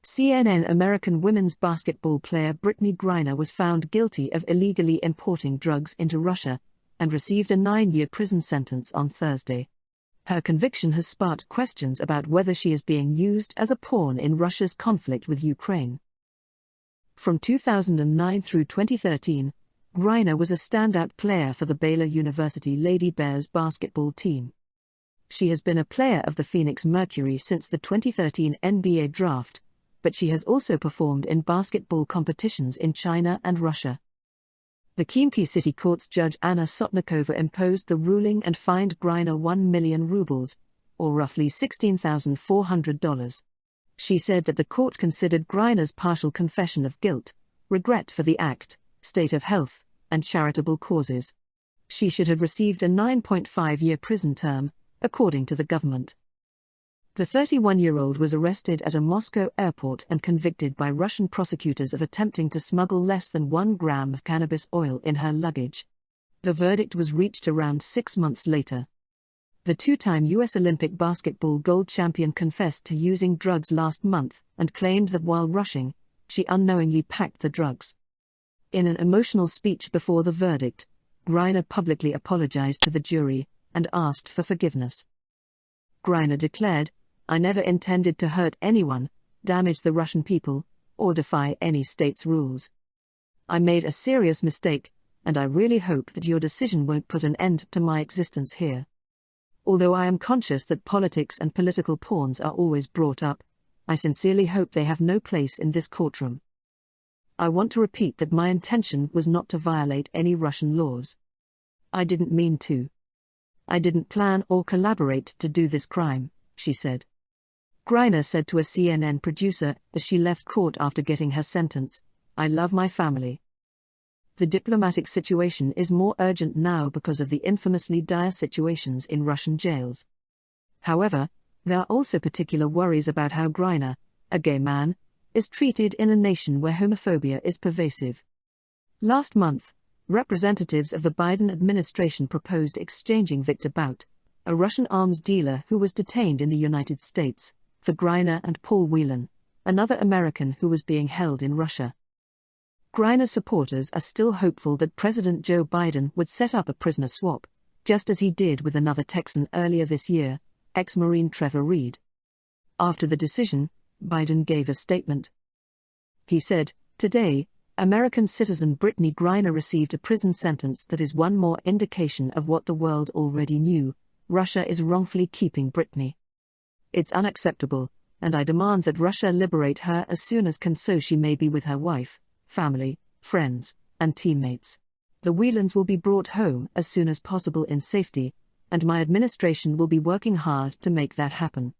CNN American women's basketball player Brittany Griner was found guilty of illegally importing drugs into Russia and received a 9-year prison sentence on Thursday. Her conviction has sparked questions about whether she is being used as a pawn in Russia's conflict with Ukraine. From 2009 through 2013, Griner was a standout player for the Baylor University Lady Bears basketball team. She has been a player of the Phoenix Mercury since the 2013 NBA draft, but she has also performed in basketball competitions in China and Russia. The Khimki City Court's Judge Anna Sotnikova imposed the ruling and fined Griner 1 million rubles, or roughly $16,400. She said that the court considered Griner's partial confession of guilt, regret for the act, state of health, and charitable causes. She should have received a 9.5-year prison term, according to the government. The 31-year-old was arrested at a Moscow airport and convicted by Russian prosecutors of attempting to smuggle less than 1 gram of cannabis oil in her luggage. The verdict was reached around 6 months later. The two-time U.S. Olympic basketball gold champion confessed to using drugs last month and claimed that while rushing, she unknowingly packed the drugs. In an emotional speech before the verdict, Griner publicly apologized to the jury and asked for forgiveness. Griner declared, "I never intended to hurt anyone, damage the Russian people, or defy any state's rules. I made a serious mistake, and I really hope that your decision won't put an end to my existence here. Although I am conscious that politics and political pawns are always brought up, I sincerely hope they have no place in this courtroom. I want to repeat that my intention was not to violate any Russian laws. I didn't mean to. I didn't plan or collaborate to do this crime," she said. Griner said to a CNN producer as she left court after getting her sentence, "I love my family. The diplomatic situation is more urgent now because of the infamously dire situations in Russian jails. However, there are also particular worries about how Griner, a gay man, is treated in a nation where homophobia is pervasive." Last month, representatives of the Biden administration proposed exchanging Victor Bout, a Russian arms dealer who was detained in the United States, for Griner and Paul Whelan, another American who was being held in Russia. Griner supporters are still hopeful that President Joe Biden would set up a prisoner swap, just as he did with another Texan earlier this year, ex-Marine Trevor Reed. After the decision, Biden gave a statement. He said, "Today, American citizen Brittany Griner received a prison sentence that is one more indication of what the world already knew: Russia is wrongfully keeping Brittany. It's unacceptable, and I demand that Russia liberate her as soon as can so she may be with her wife, family, friends, and teammates. The Whelans will be brought home as soon as possible in safety, and my administration will be working hard to make that happen."